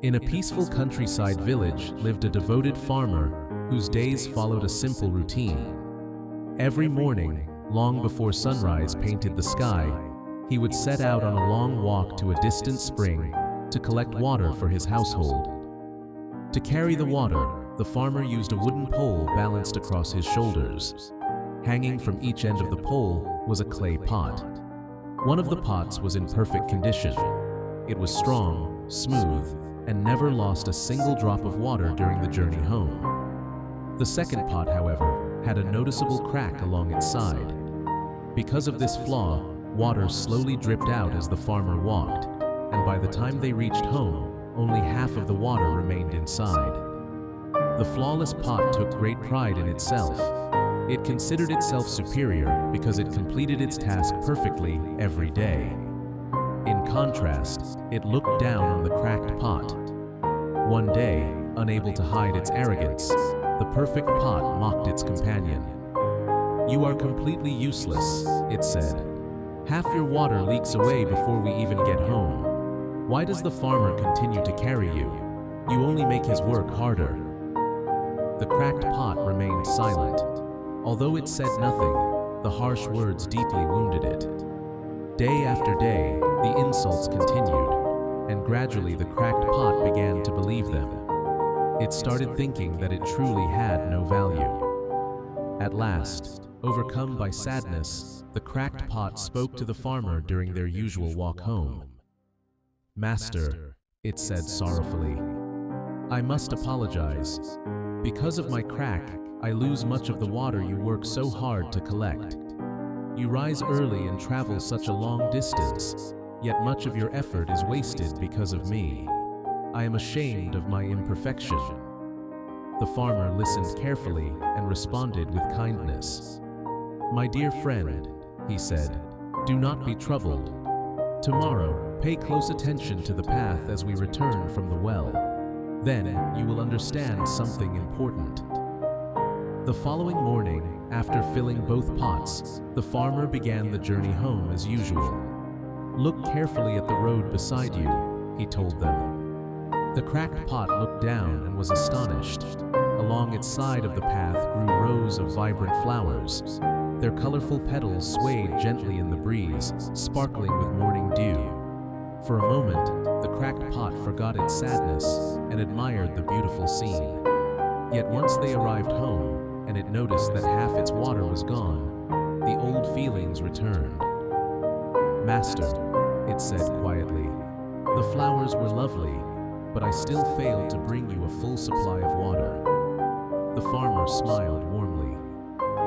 In a peaceful countryside village lived a devoted farmer whose days followed a simple routine. Every morning, long before sunrise painted the sky, he would set out on a long walk to a distant spring to collect water for his household. To carry the water, the farmer used a wooden pole balanced across his shoulders. Hanging from each end of the pole was a clay pot. One of the pots was in perfect condition. It was strong, smooth, and never lost a single drop of water during the journey home. The second pot, however, had a noticeable crack along its side. Because of this flaw, water slowly dripped out as the farmer walked, and by the time they reached home, only half of the water remained inside. The flawless pot took great pride in itself. It considered itself superior because it completed its task perfectly every day. In contrast, it looked down on the cracked pot. One day, unable to hide its arrogance, the perfect pot mocked its companion. "You are completely useless," it said. "Half your water leaks away before we even get home. Why does the farmer continue to carry you? You only make his work harder." The cracked pot remained silent. Although it said nothing, the harsh words deeply wounded it. Day after day, the insults continued, and gradually the cracked pot began to believe them. It started thinking that it truly had no value. At last, overcome by sadness, the cracked pot spoke to the farmer during their usual walk home. "Master," it said sorrowfully, "I must apologize. Because of my crack, I lose much of the water you work so hard to collect. You rise early and travel such a long distance, yet much of your effort is wasted because of me. I am ashamed of my imperfection." The farmer listened carefully and responded with kindness. "My dear friend," he said, "do not be troubled. Tomorrow, pay close attention to the path as we return from the well. Then you will understand something important." The following morning, after filling both pots, the farmer began the journey home as usual. "Look carefully at the road beside you," he told them. The cracked pot looked down and was astonished. Along its side of the path grew rows of vibrant flowers. Their colorful petals swayed gently in the breeze, sparkling with morning dew. For a moment, the cracked pot forgot its sadness and admired the beautiful scene. Yet once they arrived home, and it noticed that half its water was gone, the old feelings returned. "Master," it said quietly, "the flowers were lovely, but I still failed to bring you a full supply of water." The farmer smiled warmly.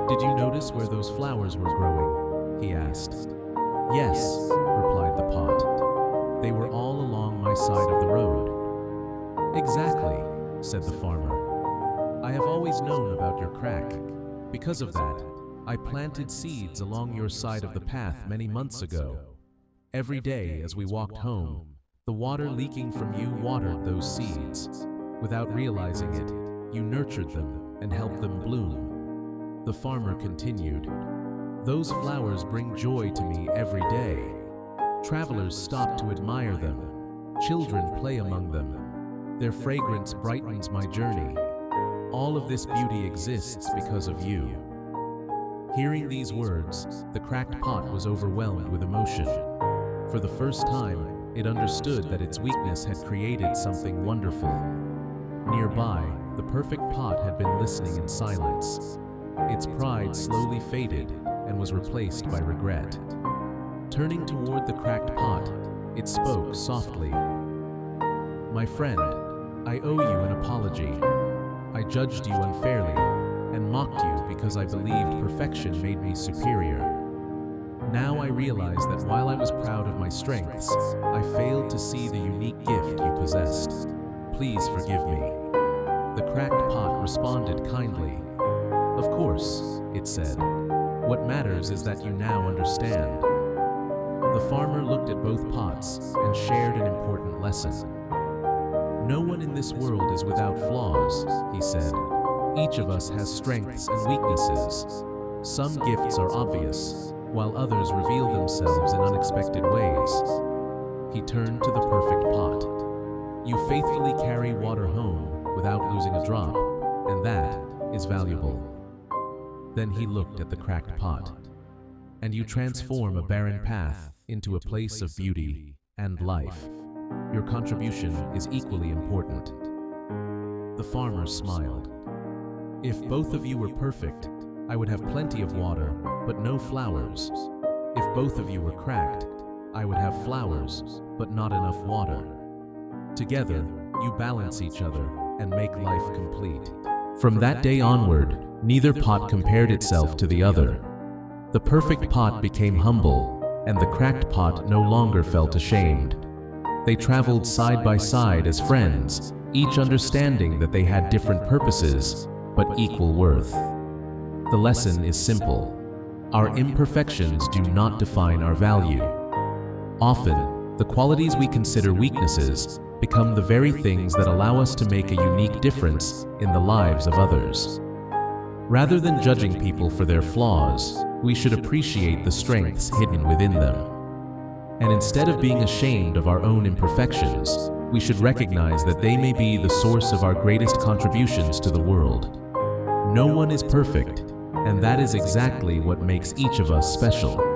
"Did you notice where those flowers were growing?" he asked. "Yes," replied the pot. "They were all along my side of the road." "Exactly," said the farmer. "I have always known about your crack. Because of that, I planted seeds along your side of the path many months ago. Every day as we walked home, the water leaking from you watered those seeds. Without realizing it, you nurtured them and helped them bloom." The farmer continued, "Those flowers bring joy to me every day. Travelers stop to admire them. Children play among them. Their fragrance brightens my journey. All of this beauty exists because of you." Hearing these words, the cracked pot was overwhelmed with emotion. For the first time, it understood that its weakness had created something wonderful. Nearby, the perfect pot had been listening in silence. Its pride slowly faded and was replaced by regret. Turning toward the cracked pot, it spoke softly. "My friend, I owe you an apology. I judged you unfairly and mocked you because I believed perfection made me superior. Now I realize that while I was proud of my strengths, I failed to see the unique gift you possessed. Please forgive me." The cracked pot responded kindly. "Of course," it said. "What matters is that you now understand." The farmer looked at both pots and shared an important lesson. "No one in this world is without flaws," he said. "Each of us has strengths and weaknesses. Some gifts are obvious, while others reveal themselves in unexpected ways." He turned to the perfect pot. You faithfully carry water home without losing a drop, and that is valuable. Then he looked at the cracked pot. And you transform a barren path into a place of beauty and life. Your contribution is equally important. The farmer smiled. If both of you were perfect, I would have plenty of water, but no flowers. If both of you were cracked, I would have flowers, but not enough water. Together, you balance each other and make life complete. From that day onward, neither pot compared itself to the other. The perfect pot became humble, and the cracked pot no longer felt ashamed. They traveled side by side as friends, each understanding that they had different purposes, but equal worth. The lesson is simple. Our imperfections do not define our value. Often, the qualities we consider weaknesses become the very things that allow us to make a unique difference in the lives of others. Rather than judging people for their flaws, we should appreciate the strengths hidden within them. And instead of being ashamed of our own imperfections, we should recognize that they may be the source of our greatest contributions to the world. No one is perfect, and that is exactly what makes each of us special.